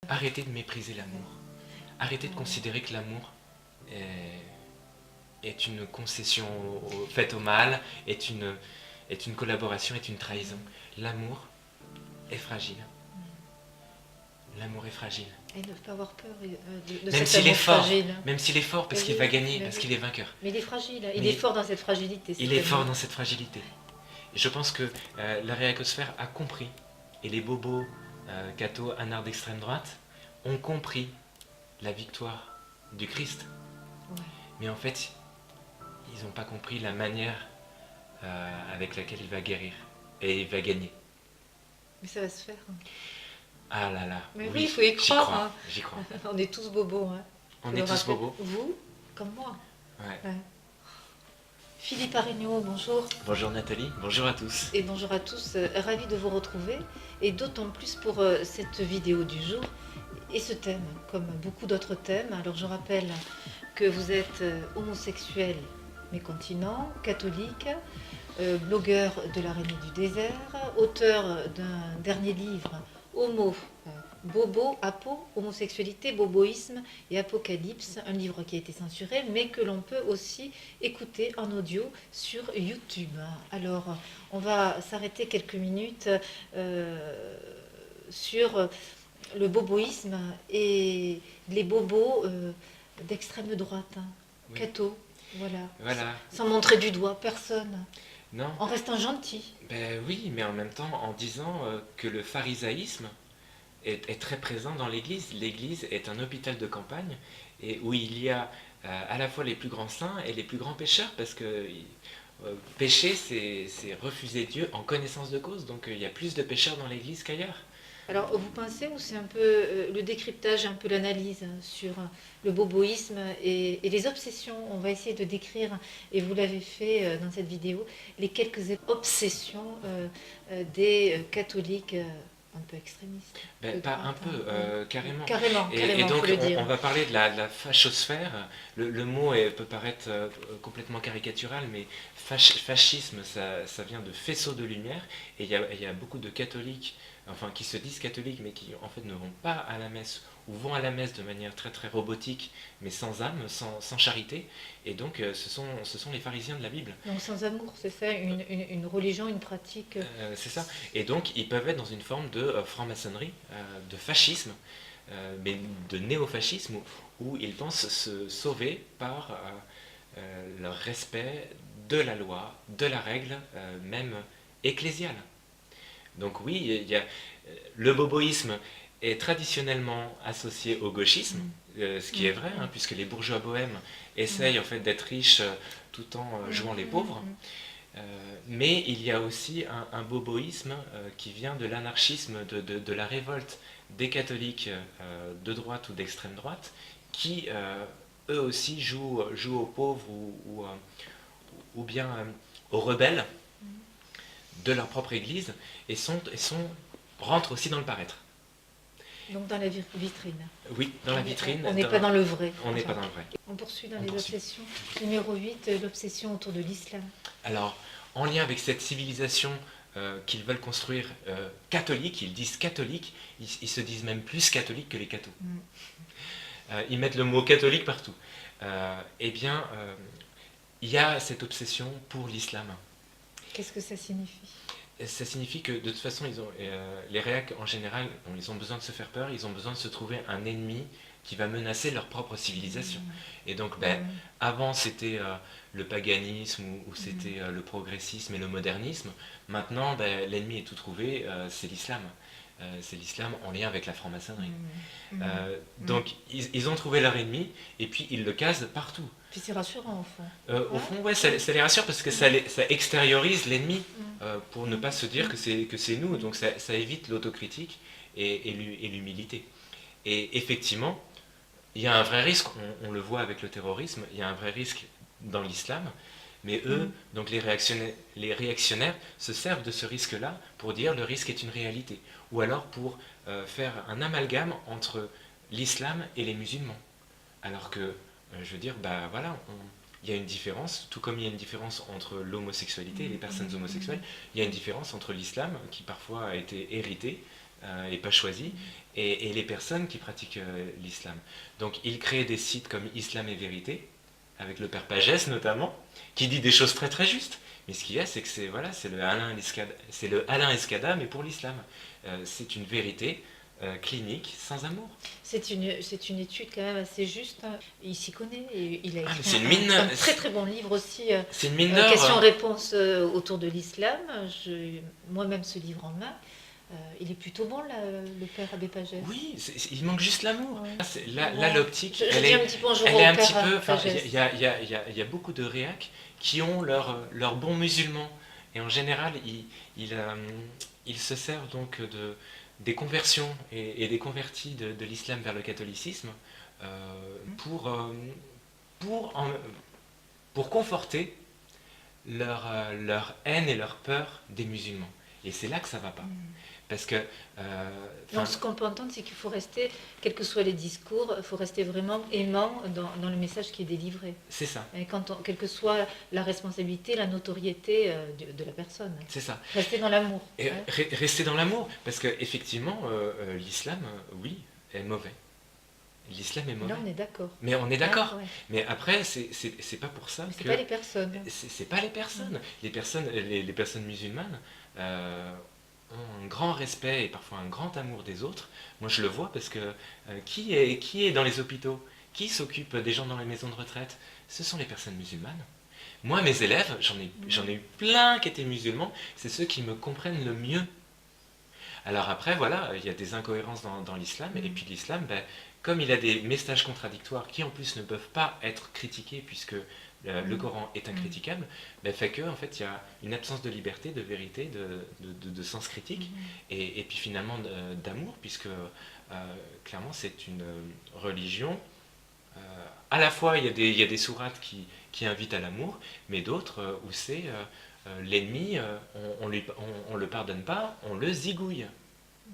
arrêtez de mépriser l'amour. Arrêtez de considérer que l'amour est une concession faite au mal, est une collaboration, est une trahison. L'amour est fragile. L'amour est fragile. Et ne pas avoir peur de Même cet s'il est amour fort, fragile. même s'il est fort parce Mais qu'il oui, va gagner, mais parce oui. qu'il est vainqueur. Mais il est fragile, il Mais est fort dans cette fragilité. Il est fort dans cette fragilité. Et je pense que la réacosphère a compris, et les bobos cathos, anards d'extrême droite, ont compris la victoire du Christ. Ouais. Mais en fait, ils n'ont pas compris la manière avec laquelle il va guérir. Et il va gagner. Mais ça va se faire. Ah là là. Mais oui, il faut y croire. J'y crois. Hein. J'y crois. On est tous bobos. Hein. On est tous bobos. Vous, comme moi. Ouais. Philippe Arignaud, bonjour. Bonjour Nathalie, bonjour à tous. Et bonjour à tous, ravi de vous retrouver. Et d'autant plus pour cette vidéo du jour et ce thème, comme beaucoup d'autres thèmes. Alors je rappelle que vous êtes homosexuel mais continent, catholique, blogueur de l'Araignée du désert, auteur d'un dernier livre, Homo, Bobo, Apo, homosexualité, boboïsme et apocalypse, un livre qui a été censuré, mais que l'on peut aussi écouter en audio sur YouTube. Alors, on va s'arrêter quelques minutes sur le boboïsme et les bobos d'extrême droite, Oui. catho, voilà. Voilà. Sans montrer du doigt personne, Non. en restant gentil. Ben oui, mais en même temps en disant que le pharisaïsme est très présent dans l'Église. L'Église est un hôpital de campagne et où il y a à la fois les plus grands saints et les plus grands pécheurs, parce que pécher, c'est refuser Dieu en connaissance de cause. Donc il y a plus de pécheurs dans l'Église qu'ailleurs. Alors, vous pensez, ou c'est un peu le décryptage, un peu l'analyse sur le boboïsme et les obsessions? On va essayer de décrire, et vous l'avez fait dans cette vidéo, les quelques obsessions des catholiques un peu extrémistes. Ben, pas un peu, carrément. Carrément, Et donc faut le dire. on va parler de la fachosphère. Le mot peut paraître complètement caricatural, mais fascisme, ça vient de faisceau de lumière. Et il y a beaucoup de catholiques, enfin qui se disent catholiques, mais qui en fait ne vont pas à la messe, ou vont à la messe de manière très très robotique, mais sans âme, sans charité. Et donc ce sont les pharisiens de la Bible. Donc sans amour, c'est ça, une religion, une pratique. C'est ça. Et donc ils peuvent être dans une forme de franc-maçonnerie, de fascisme, mais de néofascisme, où ils pensent se sauver par leur respect de la loi, de la règle, même ecclésiale. Donc oui, le boboïsme est traditionnellement associé au gauchisme, ce qui est vrai, hein, puisque les bourgeois bohèmes essayent en fait d'être riches tout en jouant les pauvres. Mais il y a aussi un boboïsme qui vient de l'anarchisme, de la révolte des catholiques de droite ou d'extrême droite, qui eux aussi jouent aux pauvres ou bien aux rebelles de leur propre église et rentrent aussi dans le paraître. Donc dans la vitrine. Oui, dans la vitrine. On n'est pas dans le vrai. On n'est pas dans le vrai. On poursuit dans les obsessions. Numéro 8, l'obsession autour de l'islam. Alors, en lien avec cette civilisation qu'ils veulent construire catholique, ils disent catholique, ils se disent même plus catholiques que les cathos. Ils mettent le mot catholique partout. Eh bien, il y a cette obsession pour l'islam. Qu'est-ce que ça signifie? Ça signifie que de toute façon, les réacs en général, ils ont besoin de se faire peur, ils ont besoin de se trouver un ennemi qui va menacer leur propre civilisation. Et donc, avant c'était le paganisme ou c'était le progressisme et le modernisme. Maintenant, l'ennemi est tout trouvé, c'est l'islam. C'est l'islam en lien avec la franc-maçonnerie. Donc, ils ont trouvé leur ennemi et puis ils le casent partout. Puis c'est rassurant au fond. Au fond, ouais, ça les rassure parce que ça extériorise l'ennemi pour ne pas se dire que c'est nous. Donc ça évite l'autocritique et l'humilité. Et effectivement, il y a un vrai risque, on le voit avec le terrorisme, il y a un vrai risque dans l'islam, mais eux, donc les réactionnaires, se servent de ce risque-là pour dire le risque est une réalité. Ou alors pour faire un amalgame entre l'islam et les musulmans. Alors que je veux dire, voilà, il y a une différence, tout comme il y a une différence entre l'homosexualité et les personnes homosexuelles, il y a une différence entre l'islam, qui parfois a été hérité et pas choisi, et les personnes qui pratiquent l'islam. Donc il crée des sites comme Islam et Vérité, avec le père Pagès notamment, qui dit des choses très très justes. Mais ce qu'il y a, c'est que c'est le Alain Escada, mais pour l'islam. C'est une vérité clinique sans amour. C'est une étude quand même assez juste, hein. Il s'y connaît et il a Ah, mais écrit c'est une mine, un très très bon livre aussi, c'est une mine d'or. questions-réponses autour de l'islam. J'ai moi-même ce livre en main. Il est plutôt bon, là, le père Abbé Pagès. Oui, il manque juste l'amour. Ouais. Là, Bon, l'optique, je dis un petit bonjour elle au est un père petit peu. Enfin, Pagès. il y a beaucoup de réacs qui ont leur bon musulman. Et en général, ils se servent donc des conversions et des convertis de l'islam vers le catholicisme pour, pour, en- pour conforter leur haine et leur peur des musulmans. Et c'est là que ça va pas. Parce que. Donc, ce qu'on peut entendre, c'est qu'il faut rester, quels que soient les discours, il faut rester vraiment aimant dans le message qui est délivré. C'est ça. Et quelle que soit la responsabilité, la notoriété de la personne. C'est ça. Rester dans l'amour. Et Hein. rester dans l'amour. Parce que, effectivement, l'islam, oui, est mauvais. L'islam est mauvais. Là, on est d'accord. Mais on est d'accord. Ah, ouais. Mais après, c'est pas pour ça Mais que. c'est pas les personnes. C'est pas les personnes. Les personnes musulmanes ont un grand respect et parfois un grand amour des autres. Moi, je le vois parce que qui est dans les hôpitaux? Qui s'occupe des gens dans les maisons de retraite? Ce sont les personnes musulmanes. Moi, mes élèves, j'en ai eu plein qui étaient musulmans, c'est ceux qui me comprennent le mieux. Alors après, voilà, il y a des incohérences dans l'islam, et puis l'islam, ben, comme il a des messages contradictoires qui en plus ne peuvent pas être critiqués puisque le Coran est incriticable, ben, fait que en fait il y a une absence de liberté, de vérité, de sens critique, et puis finalement d'amour, puisque clairement c'est une religion. À la fois il y a des sourates qui invitent à l'amour, mais d'autres où c'est l'ennemi, on le pardonne pas, on le zigouille.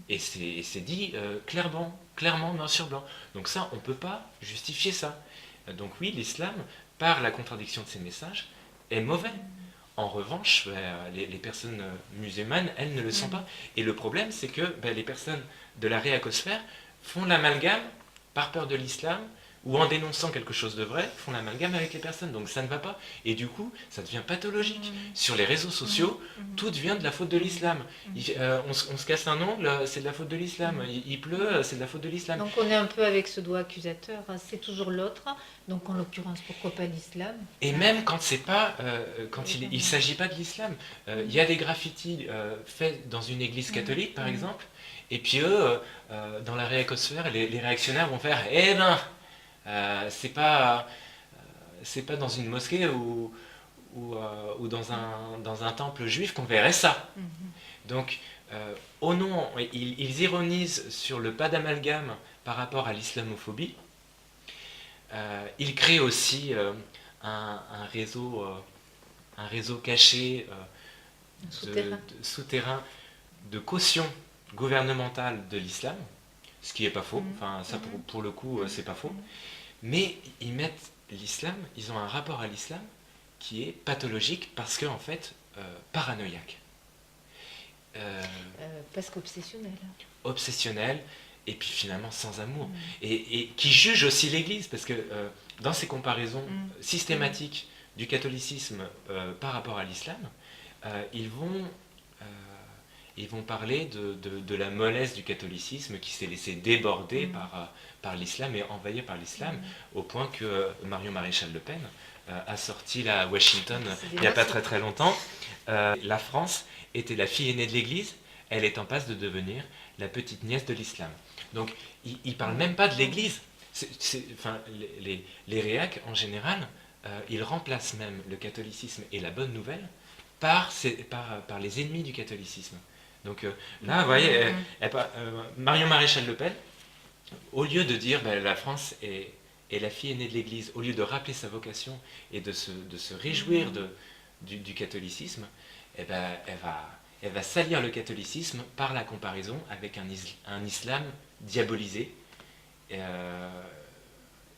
Et c'est dit clairement, noir sur blanc. Donc ça, on ne peut pas justifier ça. Donc oui, l'islam, par la contradiction de ses messages, est mauvais. En revanche, les personnes musulmanes, elles ne le sont pas. Et le problème, c'est que les personnes de la réacosphère font l'amalgame, par peur de l'islam, ou en dénonçant quelque chose de vrai, font l'amalgame avec les personnes. Donc ça ne va pas. Et du coup, ça devient pathologique. Sur les réseaux sociaux, tout devient de la faute de l'islam. On se casse un ongle, c'est de la faute de l'islam. Il pleut, c'est de la faute de l'islam. Donc on est un peu avec ce doigt accusateur, hein. C'est toujours l'autre. Donc en l'occurrence, pourquoi pas l'islam? Et même quand c'est pas, quand il s'agit pas de l'islam, il y a des graffitis faits dans une église catholique, par exemple, et puis eux, dans la réacosphère, les réactionnaires vont faire, eh ben, c'est pas dans une mosquée ou dans un temple juif qu'on verrait ça. Donc, au nom, ils ironisent sur le pas d'amalgame par rapport à l'islamophobie. Ils créent aussi un réseau caché souterrain de caution gouvernementale de l'islam, ce qui n'est pas faux. Enfin, ça pour le coup, c'est pas faux. Mais ils mettent l'islam, ils ont un rapport à l'islam qui est pathologique parce qu'en fait, paranoïaque. Parce qu'obsessionnel. Obsessionnel, et puis finalement sans amour. Et qui juge aussi l'Église, parce que dans ces comparaisons systématiques du catholicisme par rapport à l'islam, ils vont parler de la mollesse du catholicisme qui s'est laissé déborder par l'islam et envahir par l'islam, au point que Marion Maréchal Le Pen a sorti là à Washington il n'y a pas très très longtemps. La France était la fille aînée de l'Église, elle est en passe de devenir la petite nièce de l'islam. Donc il ne parle même pas de l'Église. Enfin, les réacs en général, ils remplacent même le catholicisme et la bonne nouvelle par les ennemis du catholicisme. Donc là, vous voyez, Marion Maréchal Le Pen, au lieu de dire la France est la fille aînée de l'Église, au lieu de rappeler sa vocation et de se réjouir du catholicisme, elle va salir le catholicisme par la comparaison avec un islam diabolisé.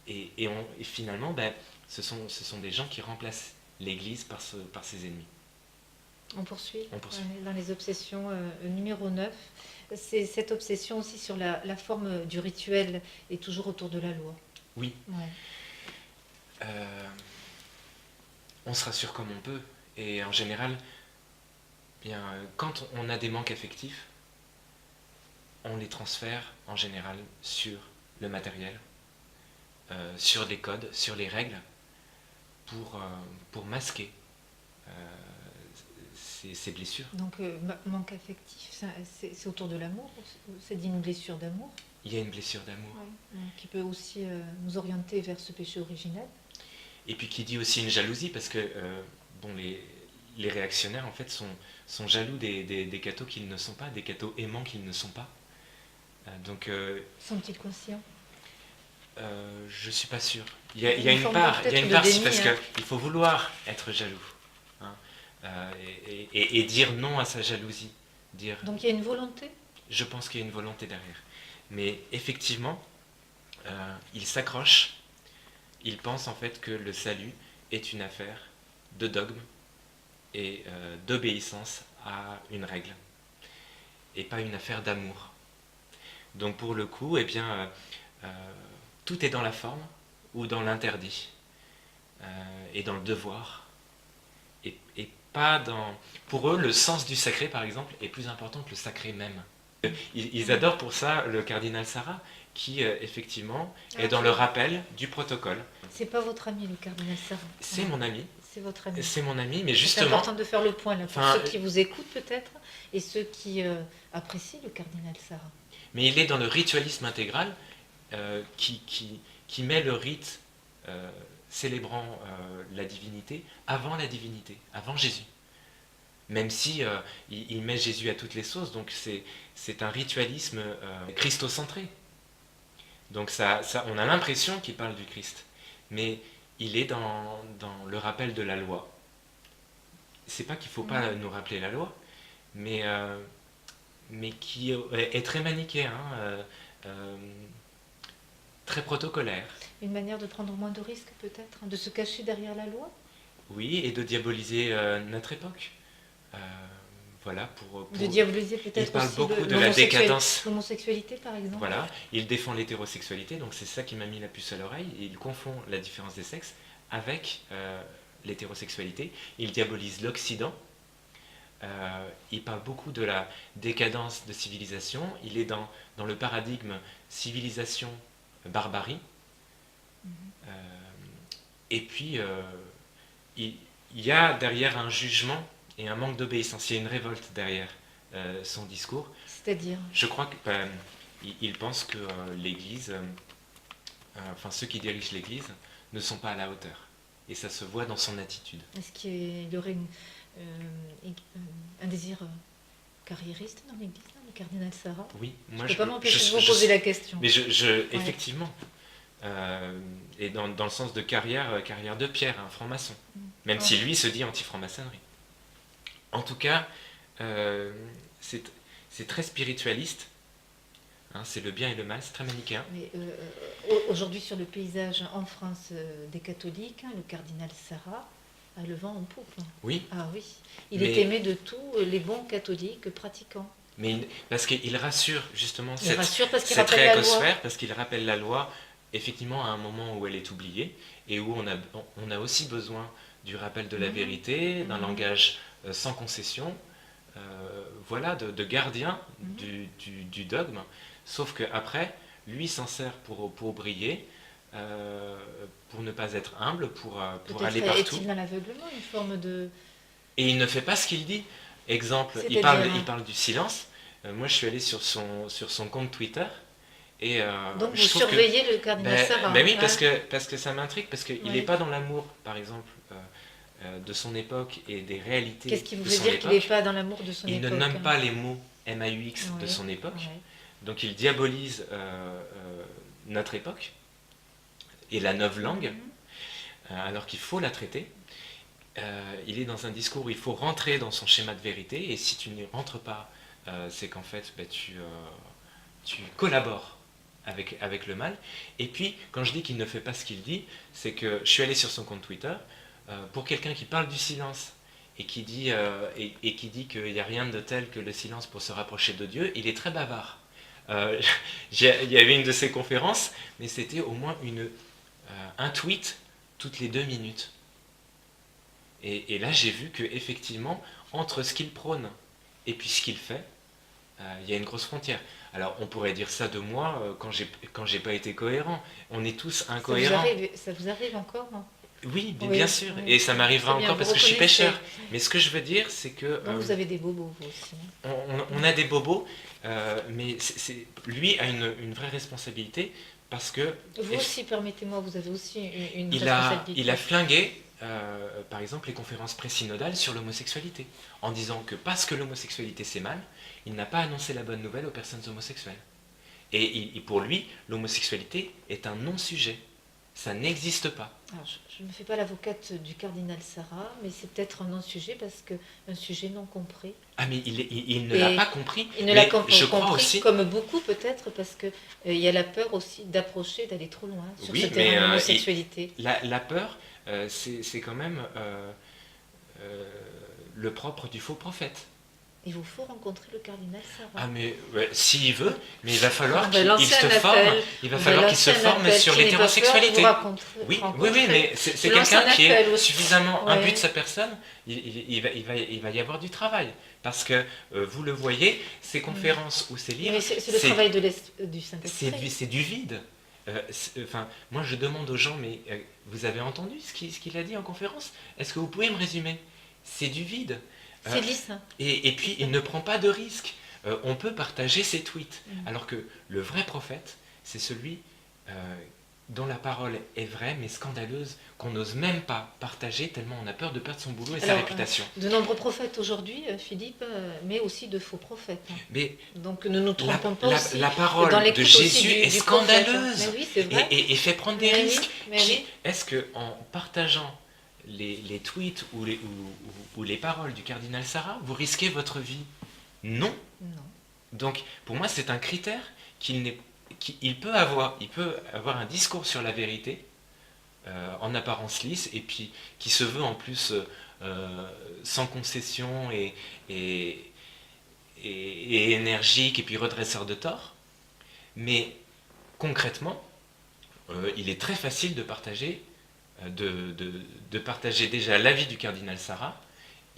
Et finalement, ce sont des gens qui remplacent l'Église par ses ennemis. On poursuit. On poursuit. On est dans les obsessions numéro 9. C'est cette obsession aussi sur la forme du rituel et toujours autour de la loi. Oui, Ouais. on se rassure comme on peut. Et en général, bien, quand on a des manques affectifs, on les transfère en général sur le matériel, sur les codes, sur les règles, pour masquer euh, ces blessures. Donc, manque affectif, c'est autour de l'amour, c'est d'une blessure d'amour. Il y a une blessure d'amour. Ouais. Qui peut aussi nous orienter vers ce péché originel. Et puis qui dit aussi une jalousie, parce que bon, les réactionnaires en fait sont jaloux des cathos qu'ils ne sont pas, des cathos aimants qu'ils ne sont pas. Donc Sont-ils conscients? je suis pas sûr. Il y a Une une forme part, il y a peut-être une de part, déni, parce hein. qu'il faut vouloir être jaloux, hein, et dire non à sa jalousie. Dire, Donc il y a une volonté? je pense qu'il y a une volonté derrière. Mais effectivement, il s'accroche, il pense en fait que le salut est une affaire de dogme et d'obéissance à une règle, et pas une affaire d'amour. Donc pour le coup, eh bien, tout est dans la forme ou dans l'interdit, et dans le devoir, et pas dans... Pour eux, le sens du sacré, par exemple, est plus important que le sacré même. Ils adorent pour ça le cardinal Sarah, qui effectivement est dans le rappel du protocole. C'est pas votre ami, le cardinal Sarah. C'est mon ami, C'est votre ami. c'est mon ami, mais C'est justement, important de faire le point là, pour Enfin, ceux qui vous écoutent peut-être et ceux qui apprécient le cardinal Sarah. mais il est dans le ritualisme intégral, qui met le rite célébrant la divinité, avant Jésus. Même si il met Jésus à toutes les sauces, donc c'est un ritualisme christocentré. Donc on a l'impression qu'il parle du Christ, mais il est dans le rappel de la loi. C'est pas qu'il ne faut pas nous rappeler la loi, mais qui est très manichéen, très protocolaire. Une manière de prendre moins de risques peut-être, hein, de se cacher derrière la loi. Oui, et de diaboliser notre époque. Voilà, De diaboliser il peut-être parle aussi beaucoup de la décadence. l'homosexualité par exemple. Voilà, il défend l'hétérosexualité, donc c'est ça qui m'a mis la puce à l'oreille. Il confond la différence des sexes avec l'hétérosexualité. Il diabolise l'Occident. Il parle beaucoup de la décadence de civilisation. Il est dans le paradigme civilisation-barbarie. Et puis, il y a derrière un jugement et un manque d'obéissance. Il y a une révolte derrière son discours. C'est-à-dire? Je crois qu'il pense que l'Église, enfin ceux qui dirigent l'Église, ne sont pas à la hauteur. Et ça se voit dans son attitude. Est-ce qu'il y aurait un désir carriériste dans l'Église, le cardinal Sarah? Oui, je ne peux pas m'empêcher de vous poser la question. Mais effectivement, et dans le sens de carrière de pierre, un franc-maçon. Même si lui se dit anti-franc-maçonnerie. En tout cas, c'est très spiritualiste. Hein, c'est le bien et le mal, c'est très manichéen. Mais aujourd'hui, sur le paysage en France des catholiques, le cardinal Sarah a le vent en poupe. Oui. Ah oui. Il est aimé de tous les bons catholiques pratiquants. Mais parce qu'il rassure justement cette réacosphère, parce qu'il rappelle la loi, effectivement, à un moment où elle est oubliée, et où on a aussi besoin du rappel de la vérité, d'un langage sans concession, voilà, de gardien du dogme. Sauf qu'après, lui s'en sert pour briller, pour ne pas être humble, pour aller partout. Est-il dans l'aveuglement, une forme de... Et il ne fait pas ce qu'il dit. Exemple, il parle du silence. Moi, je suis allé sur son compte Twitter. Et, donc vous surveillez le cardinal Sarah. Ben oui, parce que ça m'intrigue, parce qu'il n'est pas dans l'amour, par exemple, de son époque et des réalités. Qu'est-ce qui vous veut dire qu'il n'est pas dans l'amour de son époque? Il ne nomme pas les mots MAUX de son époque, donc il diabolise notre époque et la neuve langue, alors qu'il faut la traiter. Il est dans un discours où il faut rentrer dans son schéma de vérité, et si tu n'y rentres pas, c'est qu'en fait tu collabores avec le mal. Et puis, quand je dis qu'il ne fait pas ce qu'il dit, c'est que je suis allé sur son compte Twitter, pour quelqu'un qui parle du silence et qui dit qu'il n'y a rien de tel que le silence pour se rapprocher de Dieu, il est très bavard. Euh, il y avait une de ces conférences, mais c'était au moins un tweet toutes les 2 minutes. Et là, j'ai vu qu'effectivement, entre ce qu'il prône et puis ce qu'il fait, il y a une grosse frontière. Alors, on pourrait dire ça de moi quand j'ai pas été cohérent. On est tous incohérents. Ça vous arrive encore, hein? Oui, Oui, bien sûr. oui. Et ça m'arrivera C'est bien, encore vous parce que je suis reconnaissez. pêcheur. Mais ce que je veux dire, c'est que Donc vous avez des bobos, vous aussi, hein. on a des bobos, mais lui a une vraie responsabilité parce que Vous aussi, permettez-moi, vous avez aussi une il responsabilité. a flingué, par exemple, les conférences pré-synodales sur l'homosexualité, en disant que parce que l'homosexualité c'est mal, il n'a pas annoncé la bonne nouvelle aux personnes homosexuelles. Et pour lui, l'homosexualité est un non-sujet. Ça n'existe pas. Alors, je ne me fais pas l'avocate du cardinal Sarah, mais c'est peut-être un non-sujet parce qu'un sujet non compris. Ah mais il ne l'a pas compris. Il ne mais l'a je compris crois aussi. comme beaucoup peut-être parce que il y a la peur aussi d'approcher, d'aller trop loin sur Oui, ce mais, terrain de l'homosexualité. La peur, c'est quand même le propre du faux prophète. Il vous faut rencontrer le cardinal Sarah. Ah mais ouais, s'il veut, mais il va falloir On va qu'il lancer se un forme. appel. Il va On falloir va qu'il se lancer un forme appel. sur Qui n'ait pas peur, l'hétérosexualité. vous rencontrer- Oui, rencontrer. mais c'est Je lance quelqu'un un qui appel est aussi. suffisamment Ouais. imbu de sa personne. Il va y avoir du travail. Parce que vous le voyez, ces conférences ou ces livres, Mais c'est le travail du Saint-Esprit. c'est du vide. Enfin, moi je demande aux gens, mais vous avez entendu ce qu'il a dit en conférence? Est-ce que vous pouvez me résumer? C'est du vide. C'est lisse. Hein. Et puis il ne prend pas de risque. On peut partager ses tweets. Alors que le vrai prophète, c'est celui dont la parole est vraie mais scandaleuse, qu'on n'ose même pas partager tellement on a peur de perdre son boulot et sa réputation. De nombreux prophètes aujourd'hui, Philippe, mais aussi de faux prophètes. Hein. Mais donc ne nous trompons pas aussi. La parole dans de Jésus est du scandaleuse. Mais oui, c'est vrai. Et fait prendre des risques. Oui. Est-ce qu'en partageant les tweets ou les paroles du cardinal Sarah, vous risquez votre vie? Non. Non. Donc, pour moi, c'est un critère qu'il peut avoir un discours sur la vérité, en apparence lisse, et puis qui se veut en plus sans concession et énergique, et puis redresseur de tort. Mais concrètement, il est très facile de partager déjà l'avis du cardinal Sarah,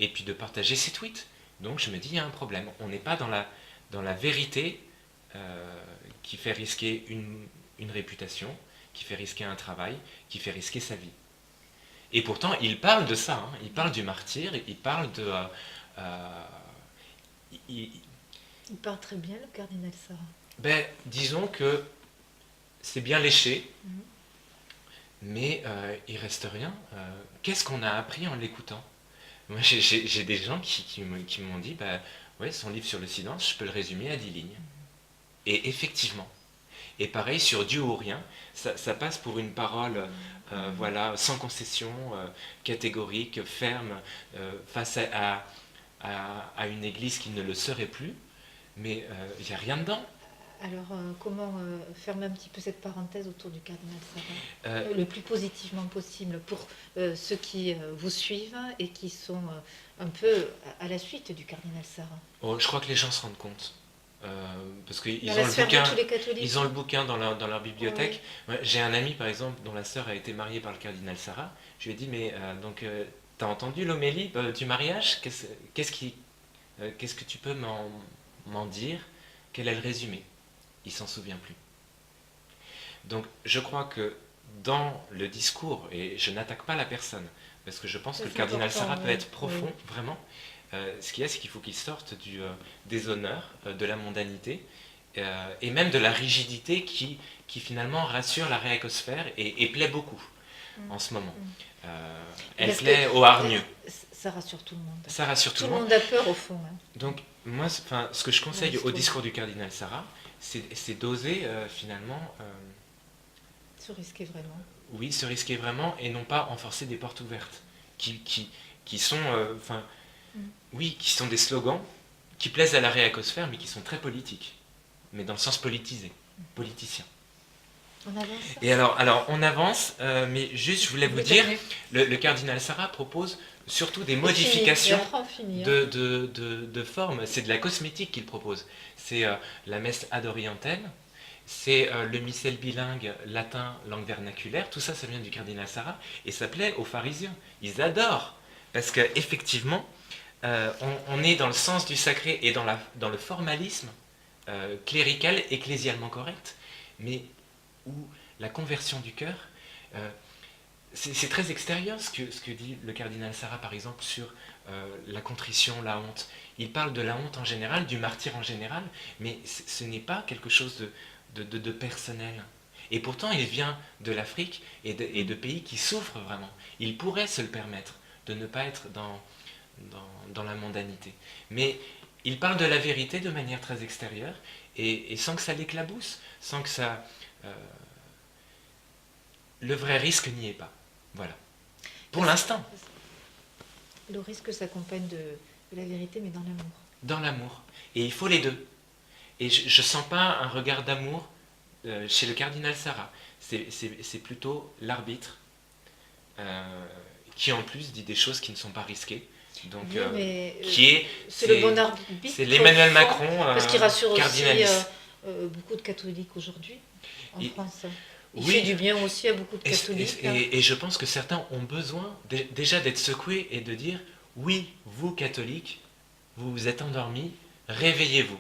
et puis de partager ses tweets. Donc je me dis, il y a un problème. On n'est pas dans la vérité qui fait risquer une réputation, qui fait risquer un travail, qui fait risquer sa vie. Et pourtant, il parle de ça, hein. Il parle du martyr, il parle de... il parle très bien, le cardinal Sarah. Ben, disons que c'est bien léché, mais il reste rien. Qu'est-ce qu'on a appris en l'écoutant? Moi, j'ai des gens qui m'ont dit, bah, ouais, son livre sur le silence, je peux le résumer à 10 lignes. Et effectivement. Et pareil, sur Dieu ou rien, ça passe pour une parole voilà, sans concession, catégorique, ferme, face à une église qui ne le serait plus, mais il n'y a rien dedans. Alors, comment fermer un petit peu cette parenthèse autour du cardinal Sarah le plus positivement possible pour ceux qui vous suivent et qui sont un peu à la suite du cardinal Sarah? Oh, je crois que les gens se rendent compte. Parce qu'ils ont le bouquin dans leur bibliothèque. Ouais. Ouais, j'ai un ami, par exemple, dont la sœur a été mariée par le cardinal Sarah. Je lui ai dit, mais t'as entendu l'homélie du mariage? Qu'est-ce que tu peux m'en dire? Quel est le résumé? Il s'en souvient plus. Donc je crois que dans le discours, et je n'attaque pas la personne, parce que je pense que le cardinal Sarah peut être profond, vraiment. Ce qu'il y a, c'est qu'il faut qu'il sorte des honneurs, de la mondanité, et même de la rigidité qui finalement rassure la réacosphère et plaît beaucoup en ce moment. Elle plaît aux hargneux. Ça rassure tout le monde. Ça rassure tout le monde. Tout le monde a peur au fond. Hein. Donc moi, ce que je conseille au discours du cardinal Sarah, c'est d'oser finalement... se risquer vraiment. Oui, se risquer vraiment et non pas enforcer des portes ouvertes qui sont... oui, qui sont des slogans qui plaisent à la réacosphère mais qui sont très politiques. Mais dans le sens politisé, politicien. On avance. Et alors on avance, mais juste je voulais vous dire, le cardinal Sarah propose surtout des Et modifications fini, et après on finit, hein. de forme. C'est de la cosmétique qu'il propose. C'est la messe ad orientale, c'est le missel bilingue latin langue vernaculaire. Tout ça, ça vient du cardinal Sarah et ça plaît aux pharisiens. Ils adorent parce qu'effectivement, on est dans le sens du sacré et dans le formalisme clérical, ecclésialement correct, mais où la conversion du cœur, euh, c'est très extérieur ce que dit le cardinal Sarah par exemple sur la contrition, la honte. Il parle de la honte en général, du martyr en général, mais ce n'est pas quelque chose de personnel. Et pourtant il vient de l'Afrique et de pays qui souffrent vraiment. Il pourrait se le permettre de ne pas être dans la mondanité. Mais il parle de la vérité de manière très extérieure et sans que ça l'éclabousse, sans que ça... le vrai risque n'y est pas. Voilà. Pour l'instant. Le risque s'accompagne de la vérité, mais dans l'amour. Dans l'amour. Et il faut les deux. Et je ne sens pas un regard d'amour chez le cardinal Sarah. C'est plutôt l'arbitre qui en plus dit des choses qui ne sont pas risquées. Donc, Oui, mais c'est le bon arbitre. C'est l'Emmanuel Macron parce qu'il rassure aussi beaucoup de catholiques aujourd'hui en France. Il fait du bien aussi à beaucoup de catholiques. Et je pense que certains ont besoin déjà d'être secoués et de dire oui, vous catholiques, vous vous êtes endormis, réveillez-vous.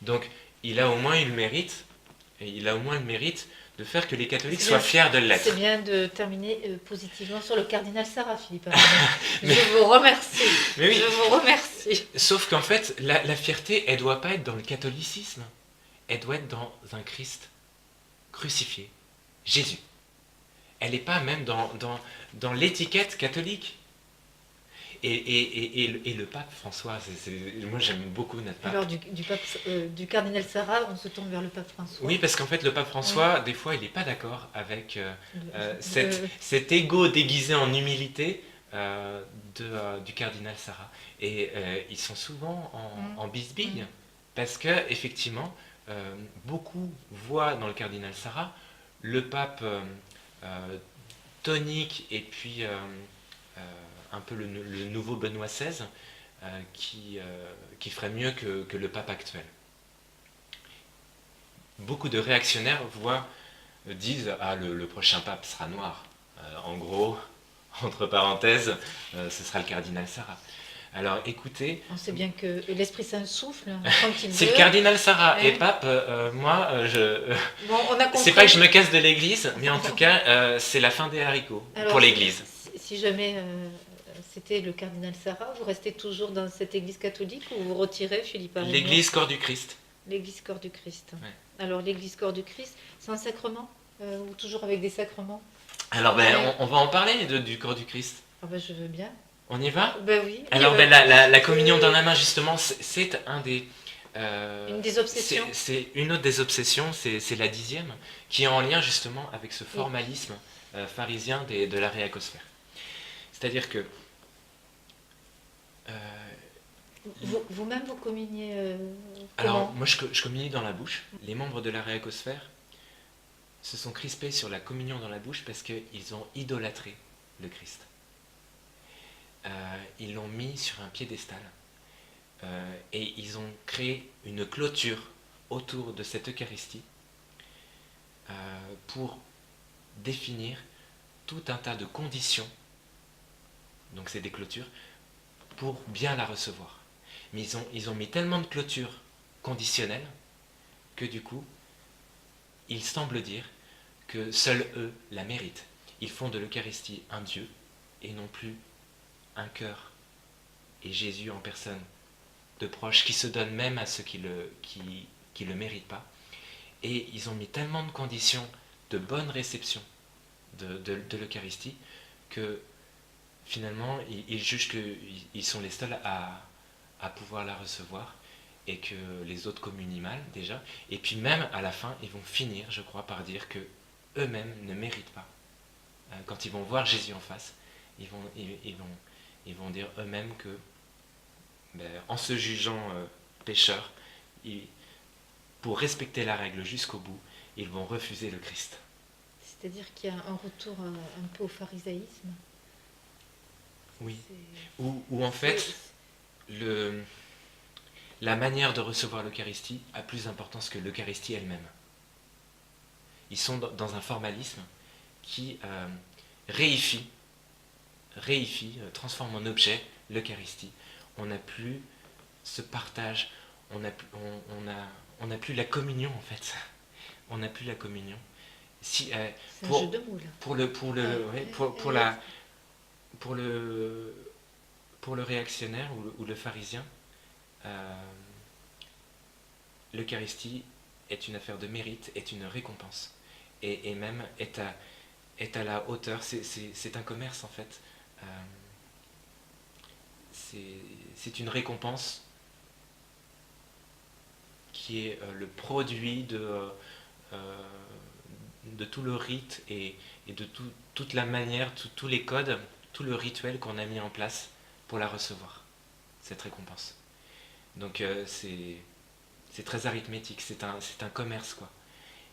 Donc il a au moins eu le mérite, et il a au moins le mérite de faire que les catholiques soient fiers de l'être. C'est bien de terminer positivement sur le cardinal Sarah, Philippe. Je vous remercie. Mais oui. Je vous remercie. Sauf qu'en fait, la fierté, elle ne doit pas être dans le catholicisme. Elle doit être dans un Christ crucifié, Jésus. Elle n'est pas même dans l'étiquette catholique. Et le pape François, moi j'aime beaucoup notre pape. Alors du cardinal Sarah, on se tourne vers le pape François. Oui, parce qu'en fait le pape François, des fois, il n'est pas d'accord avec cet ego déguisé en humilité du cardinal Sarah. Et ils sont souvent en bisbille, parce que effectivement, beaucoup voient dans le cardinal Sarah le pape tonique et puis un peu le nouveau Benoît XVI qui ferait mieux que le pape actuel. Beaucoup de réactionnaires disent « Ah, le prochain pape sera noir ». En gros, entre parenthèses, ce sera le cardinal Sarah. Alors écoutez... On sait bien que l'Esprit Saint souffle quand il veut. C'est le cardinal Sarah et pape, moi, bon, on a compris. C'est pas que je me casse de l'église, mais en tout cas, c'est la fin des haricots pour l'église. Si jamais c'était le cardinal Sarah, vous restez toujours dans cette église catholique ou vous retirez, Philippe Arrhenius ? L'église Corps du Christ. L'église Corps du Christ. Ouais. Alors l'église Corps du Christ, c'est un sacrement ou toujours avec des sacrements ? Alors on va en parler du Corps du Christ. Ah ben, je veux bien. On y va ? Ben oui. Alors la communion dans la main, justement, c'est un des... une des obsessions. C'est une autre des obsessions, c'est la 10e, qui est en lien justement avec ce formalisme pharisien de la réacosphère. C'est-à-dire que... Vous-même, vous communiez alors, moi, je communie dans la bouche. Les membres de la réacosphère se sont crispés sur la communion dans la bouche parce qu'ils ont idolâtré le Christ. Ils l'ont mis sur un piédestal. Et ils ont créé une clôture autour de cette Eucharistie pour définir tout un tas de conditions, donc c'est des clôtures, pour bien la recevoir. Mais ils ont mis tellement de clôtures conditionnelles que du coup, il semble dire que seuls eux la méritent. Ils font de l'Eucharistie un Dieu et non plus un cœur et Jésus en personne de proches qui se donnent même à ceux qui le méritent pas. Et ils ont mis tellement de conditions de bonne réception de l'Eucharistie que finalement ils jugent qu'ils sont les seuls à pouvoir la recevoir et que les autres communient mal déjà. Et puis même à la fin, ils vont finir, je crois, par dire que eux-mêmes ne méritent pas. Quand ils vont voir Jésus en face, ils vont dire eux-mêmes que en se jugeant pécheurs, pour respecter la règle jusqu'au bout, ils vont refuser le Christ. C'est-à-dire qu'il y a un retour un peu au pharisaïsme. Oui. C'est- Où en fait, le, la manière de recevoir l'Eucharistie a plus d'importance que l'Eucharistie elle-même. Ils sont dans un formalisme qui réifie, transforme en objet l'Eucharistie. On n'a plus ce partage, on n'a on a plus la communion en fait. On n'a plus la communion. Si, c'est un jeu de mots, là. ouais, pour le, pour le réactionnaire ou le pharisien, euh, l'Eucharistie est une affaire de mérite, est une récompense, et même est à la hauteur, c'est un commerce en fait. Euh, c'est une récompense qui est le produit euh, de tout le rite et de toute la manière, tous les codes, tout le rituel qu'on a mis en place pour la recevoir, cette récompense. Donc c'est très arithmétique, c'est un commerce quoi.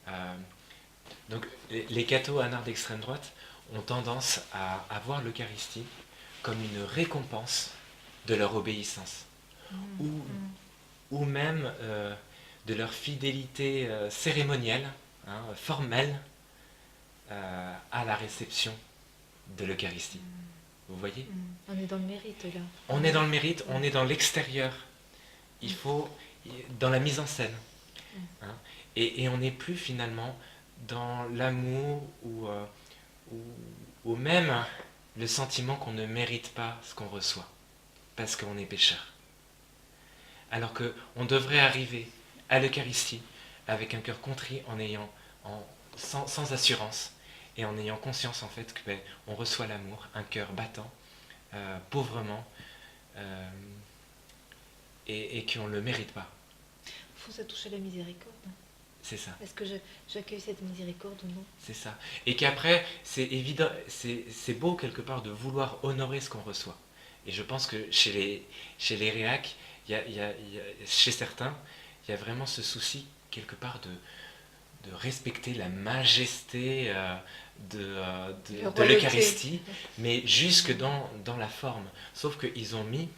Euh, donc les cathos anards d'extrême droite ont tendance à voir l'Eucharistie comme une récompense de leur obéissance, ou, ou même de leur fidélité cérémonielle, hein, formelle, à la réception de l'Eucharistie. Vous voyez? On est dans le mérite, là. On est dans le mérite, on est dans l'extérieur. Il Mm. faut, dans la mise en scène. Mm. Hein. Et on n'est plus finalement dans l'amour ou, ou même le sentiment qu'on ne mérite pas ce qu'on reçoit, parce qu'on est pécheur. Alors qu'on devrait arriver à l'Eucharistie avec un cœur contrit, sans assurance, et en ayant conscience en fait que on reçoit l'amour, un cœur battant, pauvrement, et qu'on ne le mérite pas. Faut ça touche à la miséricorde. C'est ça. Est-ce que j'accueille cette miséricorde ou non? C'est ça. Et qu'après, c'est évident, c'est beau quelque part de vouloir honorer ce qu'on reçoit. Et je pense que chez les réacs, chez certains, il y a vraiment ce souci quelque part de respecter la majesté de l'Eucharistie, mais jusque dans la forme. Sauf qu'ils ont mis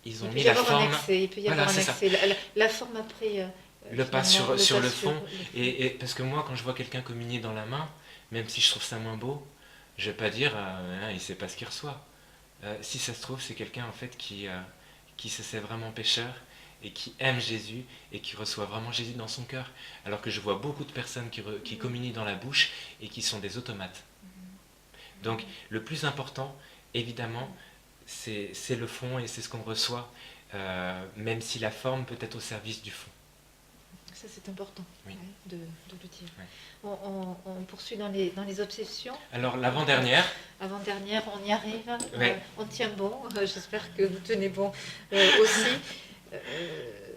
la forme. Il peut y avoir un accès. La forme après. Le pas sur le fond. Et parce que moi, quand je vois quelqu'un communier dans la main, même si je trouve ça moins beau, je vais pas dire il ne sait pas ce qu'il reçoit. Si ça se trouve, c'est quelqu'un en fait qui se sait vraiment pécheur et qui aime Jésus et qui reçoit vraiment Jésus dans son cœur. Alors que je vois beaucoup de personnes qui communient dans la bouche et qui sont des automates. Donc le plus important, évidemment, c'est le fond et c'est ce qu'on reçoit, même si la forme peut être au service du fond. Ça, c'est important, oui. de le dire. Ouais. On poursuit dans les obsessions. Alors, l'avant-dernière. Avant-dernière, on y arrive. Ouais. On tient bon. J'espère que vous tenez bon aussi.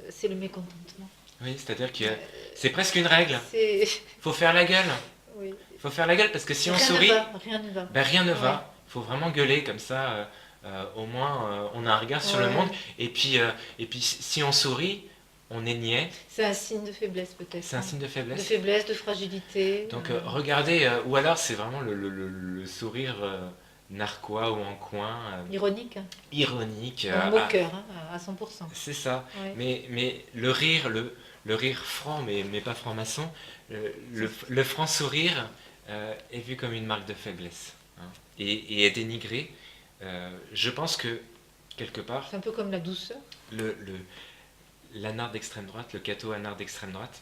C'est le mécontentement. Oui, c'est-à-dire que c'est presque une règle. Il faut faire la gueule. Oui. Il faut faire la gueule parce que si on sourit, rien ne va. Ben, rien ne va. Il faut vraiment gueuler comme ça. Au moins, on a un regard sur le monde. Et puis, si on sourit, on est niais. C'est un signe de faiblesse peut-être. C'est un signe de faiblesse. De faiblesse, de fragilité. Donc regardez, ou alors c'est vraiment le sourire narquois ou en coin. Ironique. Ironique. Moqueur, à 100%. C'est ça. Ouais. Mais le rire franc, mais pas franc-maçon, le franc sourire est vu comme une marque de faiblesse. Hein, et est dénigré. Je pense que, quelque part... C'est un peu comme la douceur. L'anard d'extrême droite, le catho anard d'extrême droite,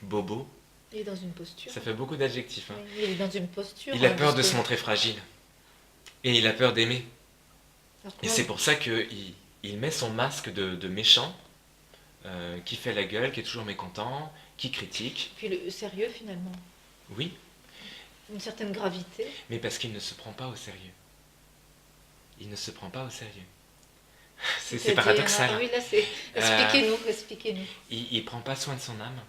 bobo. Il est dans une posture. Ça fait beaucoup d'adjectifs. Hein. Oui, il est dans une posture. Il a peur de se montrer fragile. Et il a peur d'aimer. Et c'est pour ça qu'il met son masque de méchant, qui fait la gueule, qui est toujours mécontent, qui critique. Puis le sérieux finalement. Oui. Une certaine gravité. Mais parce qu'il ne se prend pas au sérieux. Il ne se prend pas au sérieux. C'est paradoxal. Ah oui, là, expliquez-nous. Il ne prend pas soin de son âme.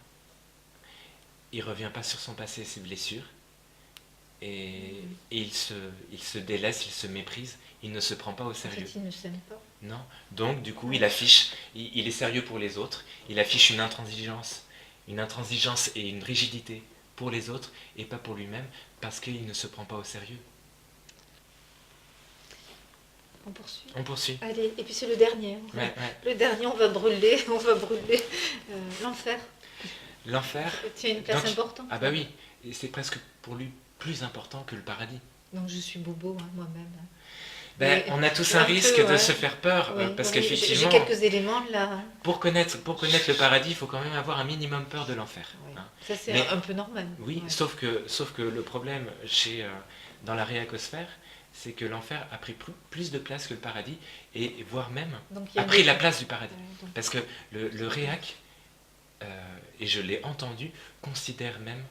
Il ne revient pas sur son passé et ses blessures. Et il se délaisse, il se méprise. Il ne se prend pas au sérieux. En fait, il ne s'aime pas. Non. Donc, du coup, il est sérieux pour les autres. Il affiche une intransigeance et une rigidité pour les autres et pas pour lui-même parce qu'il ne se prend pas au sérieux. On poursuit. On poursuit. Allez, et puis c'est le dernier. Ouais, ouais. Le dernier, on va brûler l'enfer. L'enfer. Tu as une place Donc, importante. ah bah oui, et c'est presque pour lui plus important que le paradis. Donc je suis bobo, moi-même. Ben, Mais on a tous un un peu, risque de ouais. se faire peur, Oui, parce oui, qu'effectivement, j'ai quelques éléments là. pour connaître le paradis, il faut quand même avoir un minimum peur de l'enfer. Oui. Hein. Ça c'est Mais- un peu normal. Oui, Ouais. sauf que le problème dans la réacosphère, c'est que l'enfer a pris plus de place que le paradis, et voire même Donc, il y a a pris une- la place du paradis. Ouais, donc, Parce que le réac, et je l'ai entendu, considère même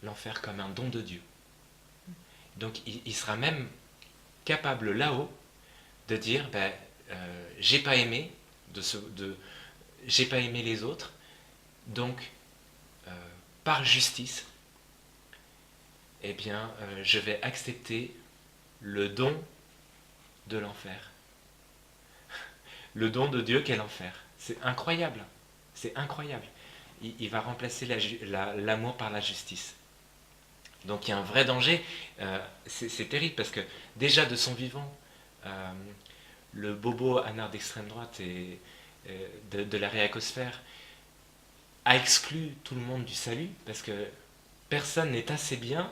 l'enfer comme un don de Dieu. Donc il sera même capable là-haut de dire ben, j'ai pas aimé j'ai pas aimé les autres, donc par justice, eh bien je vais accepter le don de l'enfer, le don de Dieu qu'est l'enfer. C'est incroyable, c'est incroyable. Il va remplacer l'amour par la justice. Donc il y a un vrai danger. C'est terrible parce que déjà de son vivant, le bobo anard d'extrême droite et de la réacosphère a exclu tout le monde du salut parce que personne n'est assez bien,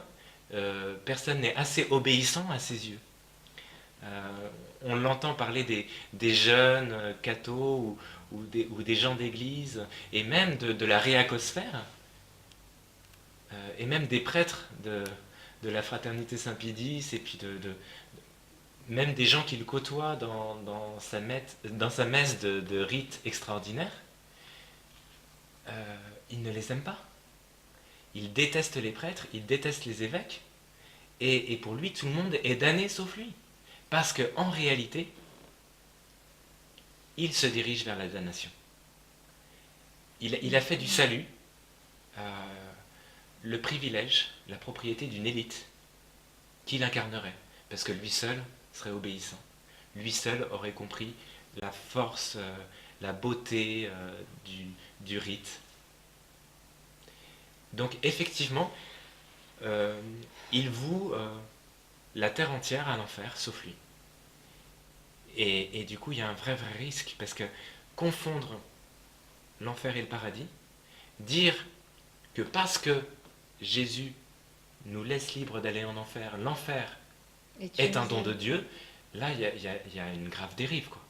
personne n'est assez obéissant à ses yeux. On l'entend parler des jeunes cathos ou des gens d'église et même de la réacosphère. Et même des prêtres de la fraternité Saint-Pédis, et puis même des gens qui le côtoient dans sa messe de rite extraordinaire, il ne les aime pas. Il déteste les prêtres, il déteste les évêques, et pour lui, tout le monde est damné sauf lui. Parce qu'en réalité, il se dirige vers la damnation. Il a fait du salut le privilège, la propriété d'une élite qu'il incarnerait, parce que lui seul serait obéissant. Lui seul aurait compris la force, la beauté du rite. Donc effectivement, il voue la terre entière à l'enfer, sauf lui. Et du coup, il y a un vrai risque, parce que confondre l'enfer et le paradis, dire que parce que Jésus nous laisse libre d'aller en enfer, l'enfer est un don de Dieu, là il y a une grave dérive, quoi.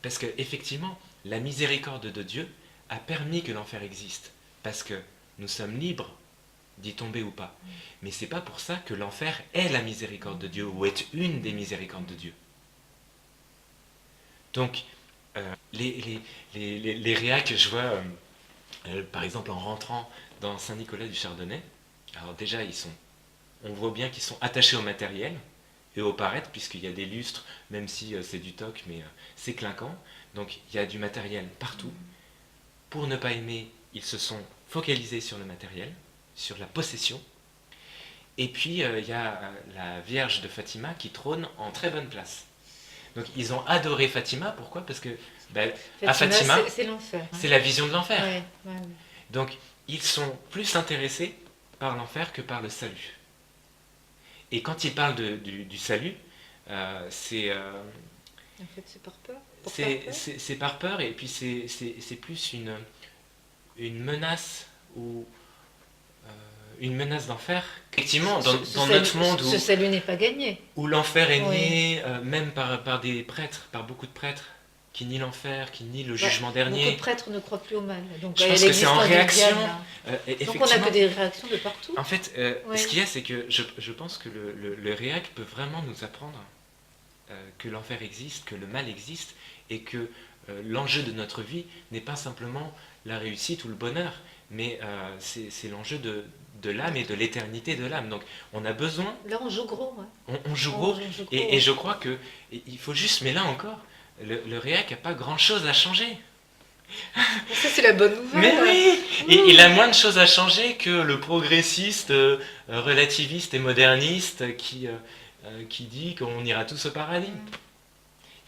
Parce que effectivement, la miséricorde de Dieu a permis que l'enfer existe, parce que nous sommes libres d'y tomber ou pas. Mais c'est pas pour ça que l'enfer est la miséricorde de Dieu, ou est une des miséricordes de Dieu. Donc, les réacs, je vois, par exemple en rentrant dans Saint-Nicolas du Chardonnay, alors déjà on voit bien qu'ils sont attachés au matériel et au paraître, puisqu'il y a des lustres, même si c'est du toc, mais c'est clinquant. Donc il y a du matériel partout. Pour ne pas aimer, ils se sont focalisés sur le matériel, sur la possession. Et puis il y a la Vierge de Fatima qui trône en très bonne place. Donc ils ont adoré Fatima, pourquoi? Parce que à Fatima, c'est l'enfer. Hein. C'est la vision de l'enfer. Ouais, ouais. Donc ils sont plus intéressés par l'enfer que par le salut. Et quand ils parlent du salut, c'est... En fait, c'est par peur. C'est par peur, et puis c'est plus une menace ou une menace d'enfer. Effectivement, dans notre monde ce salut n'est pas gagné. Où l'enfer est nié, même par des prêtres, par beaucoup de prêtres, qui nient l'enfer, qui nient le jugement dernier. Beaucoup de prêtres ne croient plus au mal. Donc, je pense que c'est en réaction. Donc on n'a que des réactions de partout. En fait, ce qu'il y a, c'est que je pense que le réac peut vraiment nous apprendre que l'enfer existe, que le mal existe, et que l'enjeu de notre vie n'est pas simplement la réussite ou le bonheur, mais c'est l'enjeu de l'âme et de l'éternité de l'âme. Donc on a besoin... Là on joue gros. Ouais. On joue gros, et je crois qu'il faut juste... Mais là encore, le réac n'a pas grand-chose à changer. Ça c'est la bonne nouvelle. Mais oui, il a moins de choses à changer que le progressiste, relativiste et moderniste qui dit qu'on ira tous au paradis.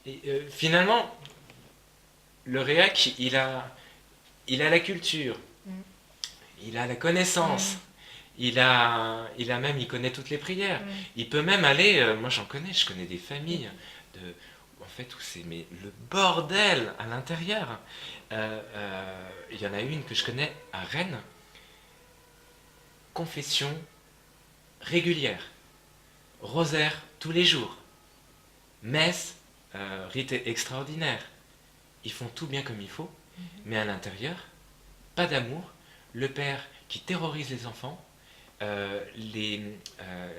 Et finalement, le réac, il a la culture, il a la connaissance, Il connaît toutes les prières. Mm. Il peut même aller, moi je connais des familles en fait, où c'est mais le bordel à l'intérieur. Il y en a une que je connais à Rennes, confession régulière, rosaire tous les jours, messe, rite extraordinaire. Ils font tout bien comme il faut, mais à l'intérieur, pas d'amour. Le père qui terrorise les enfants, euh, les, euh,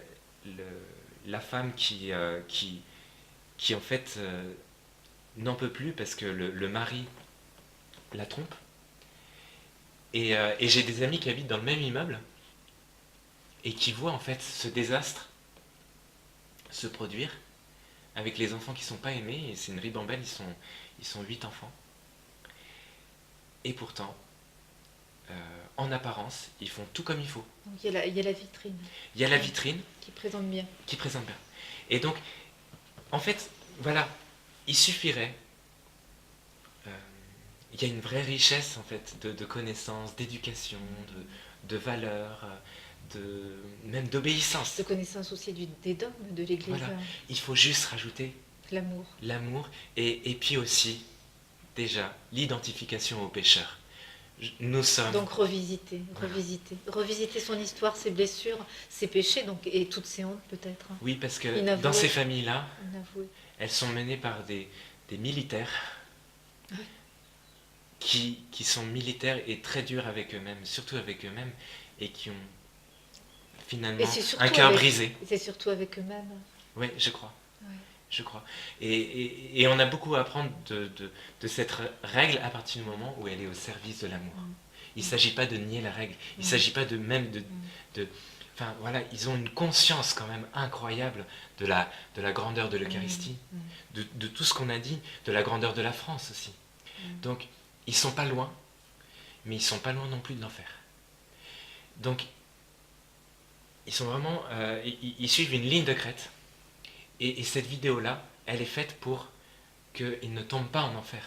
la femme qui en fait n'en peut plus parce que le mari la trompe. Et j'ai des amis qui habitent dans le même immeuble et qui voient en fait ce désastre se produire avec les enfants qui sont pas aimés. Et c'est une ribambelle, ils sont 8 enfants. Et pourtant, en apparence, ils font tout comme il faut. Donc il y a la vitrine Il y a la vitrine qui présente bien. qui présente bien. Et donc, en fait, voilà, il suffirait. euh, il y a une vraie richesse en fait de connaissances, d'éducation, de valeurs, même d'obéissance. De connaissance aussi des dogmes de l'Église. Voilà. Il faut juste rajouter L'amour. l'amour et puis aussi, déjà, l'identification aux pécheurs. Nous sommes. Donc revisiter, Voilà. revisiter son histoire, ses blessures, ses péchés, donc et toutes ses hontes peut-être. Oui, parce que Inavouées. dans ces familles-là, Inavouées. elles sont menées par des militaires Ouais. qui sont militaires et très durs avec eux-mêmes, surtout avec eux-mêmes, et qui ont finalement Et c'est surtout un cœur avec- brisé. Et c'est surtout avec eux-mêmes. Oui, je crois. Ouais. Je crois. Et on a beaucoup à apprendre de cette règle à partir du moment où elle est au service de l'amour. Il ne s'agit pas de nier la règle. Il ne s'agit pas de même de. Enfin voilà, ils ont une conscience quand même incroyable de la grandeur de l'Eucharistie, de tout ce qu'on a dit, de la grandeur de la France aussi. Donc ils sont pas loin, mais ils sont pas loin non plus de l'enfer. Donc ils sont vraiment, ils suivent une ligne de crête. Et cette vidéo-là, elle est faite pour qu'ils ne tombent pas en enfer.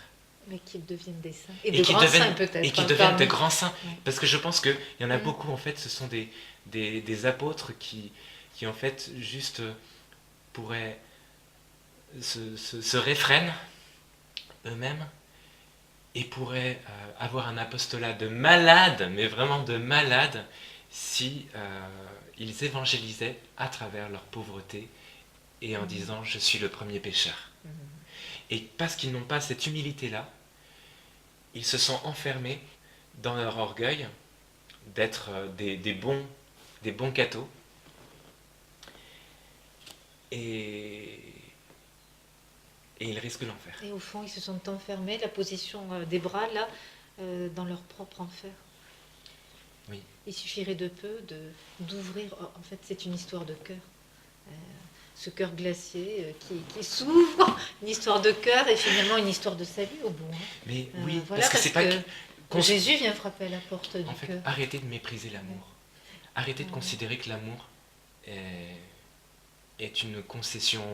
Mais qu'ils deviennent des saints. Et de qu'ils grands deviennent, saints peut-être. et qu'ils hein, deviennent de parmi- grands saints. Ouais. Parce que je pense qu'il y en a Mm. beaucoup, en fait, ce sont des apôtres qui en fait, juste pourraient se réfrènent eux-mêmes et pourraient avoir un apostolat de malade, mais vraiment de malade, si ils évangélisaient à travers leur pauvreté et en disant « je suis le premier pécheur ». Et parce qu'ils n'ont pas cette humilité-là, ils se sont enfermés dans leur orgueil d'être des bons cathos. Et ils risquent l'enfer. Et au fond, ils se sont enfermés, la position des bras là, dans leur propre enfer. Oui. Il suffirait de peu d'ouvrir. En fait, c'est une histoire de cœur. Ce cœur glacié qui s'ouvre, une histoire de cœur et finalement une histoire de salut au bout. Hein. Mais oui, voilà, parce que c'est pas qu'on Jésus vient frapper à la porte du en fait, cœur. arrêtez de mépriser l'amour. Arrêtez de Ouais. considérer que l'amour est une concession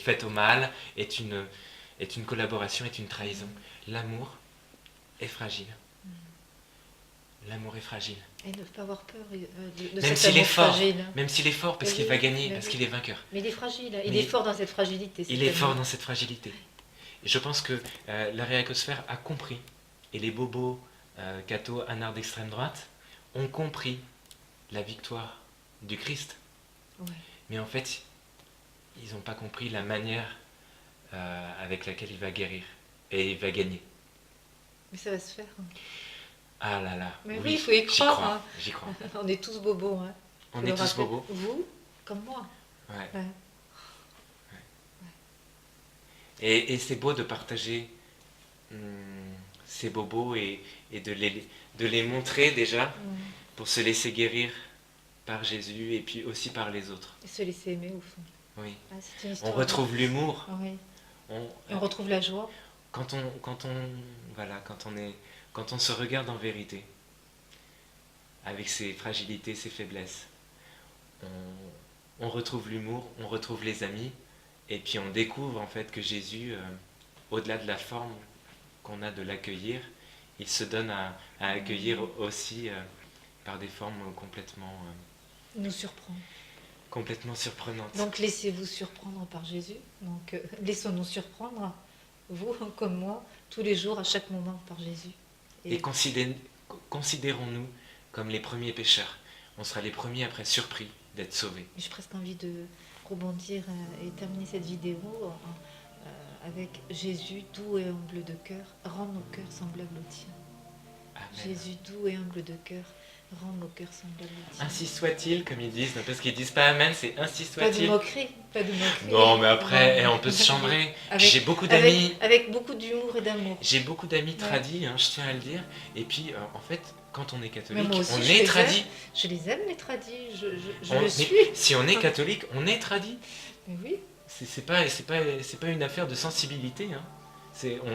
faite au mal, est une collaboration, est une trahison. L'amour est fragile. L'amour est fragile. Et ne pas avoir peur de Même cet s'il est amour fort, fragile. même s'il est fort parce Mais qu'il oui, va gagner, mais parce oui. qu'il est vainqueur. Mais il est fragile, il Mais est fort dans cette fragilité. Il cet est fort amour. dans cette fragilité. Et je pense que la réacosphère a compris, et les bobos cathos anards d'extrême droite ont compris la victoire du Christ. Ouais. Mais en fait, ils n'ont pas compris la manière avec laquelle il va guérir et il va gagner. Mais ça va se faire. Hein. Ah là là. Mais oui, il faut y j'y croire, crois, hein. j'y crois. On est tous bobos. Hein. On Faut est le tous rappeler. bobos. Vous, comme moi. Ouais. Ouais. Et c'est beau de partager ces bobos et de les montrer déjà pour se laisser guérir par Jésus et puis aussi par les autres. Et se laisser aimer au fond. Oui. Ah, c'est une On histoire. retrouve l'humour. Oui. On, Et on retrouve la joie. quand on se regarde en vérité, avec ses fragilités, ses faiblesses, on retrouve l'humour, on retrouve les amis, et puis on découvre en fait que Jésus, au-delà de la forme qu'on a de l'accueillir, il se donne à accueillir aussi par des formes Nous surprend. complètement surprenantes. Donc laissez-vous surprendre par Jésus. Donc laissons-nous surprendre, vous comme moi, tous les jours, à chaque moment, par Jésus. Et considérons-nous comme les premiers pécheurs. On sera les premiers après surpris d'être sauvés. J'ai presque envie de rebondir et terminer cette vidéo avec Jésus, doux et humble de cœur, rend nos cœurs semblables aux tiens. Amen. Jésus, doux et humble de cœur, rend nos cœurs semblables aux tiens. Ainsi soit-il, comme ils disent, non, parce qu'ils disent pas Amen, c'est ainsi Pas de soit-il. moquerie, pas de moquerie. Non, mais après, Non. on peut se chambrer. Avec- J'ai beaucoup d'amis. Avec beaucoup d'humour et d'amour. J'ai beaucoup d'amis Ouais. tradis, hein, je tiens à le dire. Et puis, en fait, quand on est catholique, Mais moi aussi, on je est les tradis. aime. Je les aime, les tradis, je Mais le suis. si on est catholique, on est tradis. Mais oui, C'est pas une affaire de sensibilité. Hein.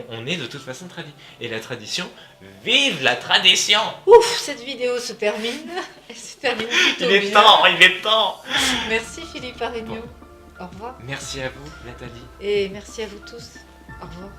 On est de toute façon tradis. Et la tradition, vive la tradition! ouf, cette vidéo se termine. Elle se termine plutôt Il est bien. temps, il est temps! Merci Philippe Aregno. Bon. Au revoir. Merci à vous, Nathalie. Et merci à vous tous. Au revoir.